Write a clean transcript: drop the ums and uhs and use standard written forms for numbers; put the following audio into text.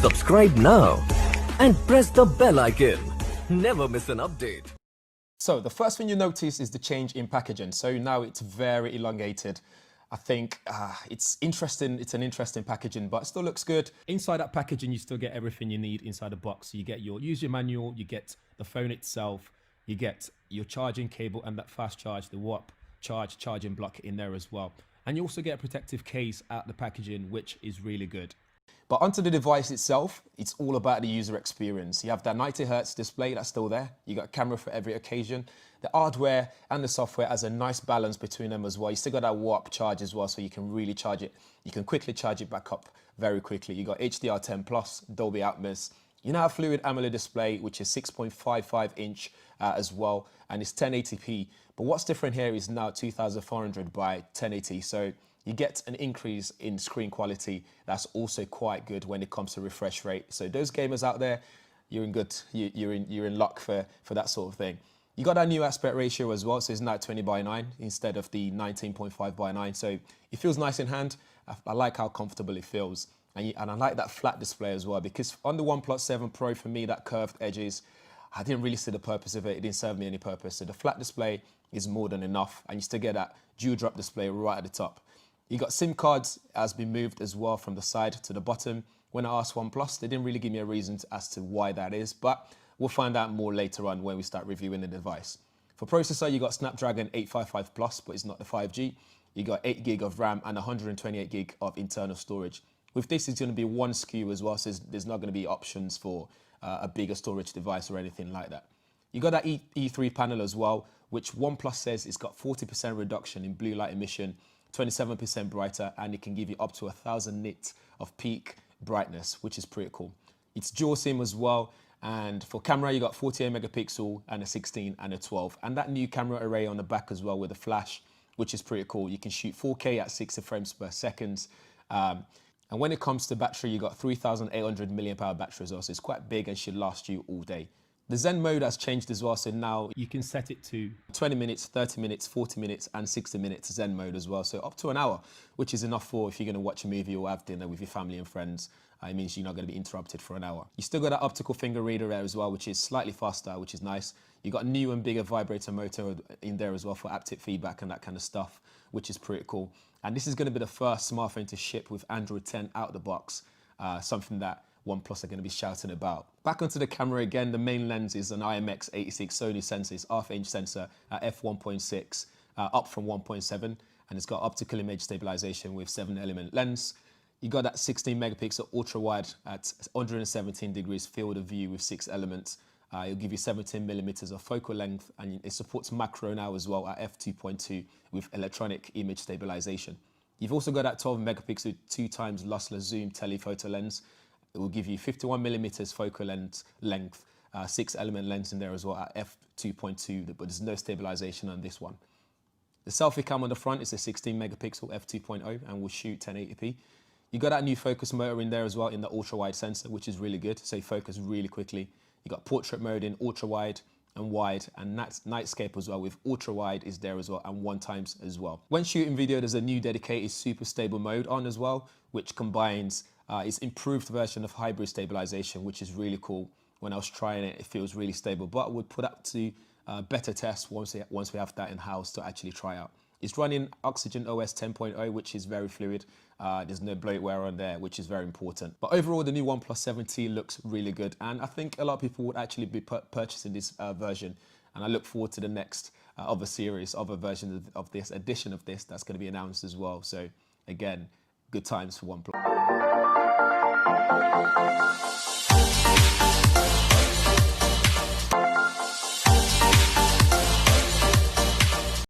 Subscribe now and press the bell icon. Never miss an update. So the first thing you notice is the change in packaging. So now it's very elongated. I think it's interesting. It's an interesting packaging, but it still looks good. Inside that packaging, you still get everything you need inside the box. So you get your user manual, you get the phone itself, you get your charging cable and that fast charge, the warp charging block in there as well. And you also get a protective case at the packaging, which is really good. But onto the device itself, it's all about the user experience. You have that 90 Hz display that's still there. You got a camera for every occasion. The hardware and the software has a nice balance between them as well. You still got that warp charge as well, so you can really charge it. You can quickly charge it back up very quickly. You got HDR10+, Dolby Atmos. You now have fluid AMOLED display, which is 6.55 inch as well, and it's 1080p. But what's different here is now 2400 by 1080. So you get an increase in screen quality that's also quite good when it comes to refresh rate. So those gamers out there, you're in good, you're in luck for that sort of thing. You got that new aspect ratio as well, so it's now 20:9 instead of the 19.5:9. So it feels nice in hand. I like how comfortable it feels, and I like that flat display as well, because on the OnePlus 7 Pro, for me, that curved edges, I didn't really see the purpose of it. It didn't serve me any purpose. So the flat display is more than enough, and you still get that dewdrop display right at the top. You got SIM cards has been moved as well from the side to the bottom. When I asked OnePlus, they didn't really give me a reason as to why that is, but we'll find out more later on when we start reviewing the device. For processor, you got Snapdragon 855 Plus, but it's not the 5G. You got 8 gig of RAM and 128 gig of internal storage. With this, it's going to be one SKU as well, so there's not going to be options for a bigger storage device or anything like that. You got that E3 panel as well, which OnePlus says it's got 40% reduction in blue light emission, 27% brighter, and it can give you up to 1000 nits of peak brightness, which is pretty cool. It's dual SIM as well, and for camera you got 48 megapixel and a 16 and a 12, and that new camera array on the back as well with a flash, which is pretty cool. You can shoot 4K at 60 frames per second. And when it comes to battery, you got 3800 milliamp hour battery as well, so it's quite big and should last you all day. The Zen mode has changed as well, so now you can set it to 20 minutes, 30 minutes, 40 minutes, and 60 minutes Zen mode as well. So up to an hour, which is enough for if you're going to watch a movie or have dinner with your family and friends. It means you're not going to be interrupted for an hour. You still got that optical finger reader there as well, which is slightly faster, which is nice. You got a new and bigger vibrator motor in there as well for haptic feedback and that kind of stuff, which is pretty cool. And this is going to be the first smartphone to ship with Android 10 out of the box, something that OnePlus are going to be shouting about. Back onto the camera again, the main lens is an IMX86 Sony sensor. It's half-inch sensor at f1.6, up from 1.7, and it's got optical image stabilization with 7-element lens. You got that 16 megapixel ultra-wide at 117 degrees field of view with 6 elements. It'll give you 17 millimeters of focal length, and it supports macro now as well at f2.2 with electronic image stabilization. You've also got that 12 megapixel 2x lossless zoom telephoto lens. It will give you 51 millimeters focal length, 6-element lens in there as well at f2.2, but there's no stabilization on this one. The selfie cam on the front is a 16 megapixel f2.0 and will shoot 1080p. You got that new focus motor in there as well in the ultra-wide sensor, which is really good, so you focus really quickly. You got portrait mode in ultra-wide and wide, and nightscape as well with ultra-wide is there as well, and 1x as well. When shooting video, there's a new dedicated super stable mode on as well, which combines its improved version of hybrid stabilization, which is really cool. When I was trying it, it feels really stable, but I would put up to better tests once we have that in-house to actually try out. It's running Oxygen OS 10.0, which is very fluid. There's no bloatware on there, which is very important. But overall, the new OnePlus 7T looks really good, and I think a lot of people would actually be purchasing this version. And I look forward to the next other version of this edition of this that's going to be announced as well. So again, good times for OnePlus.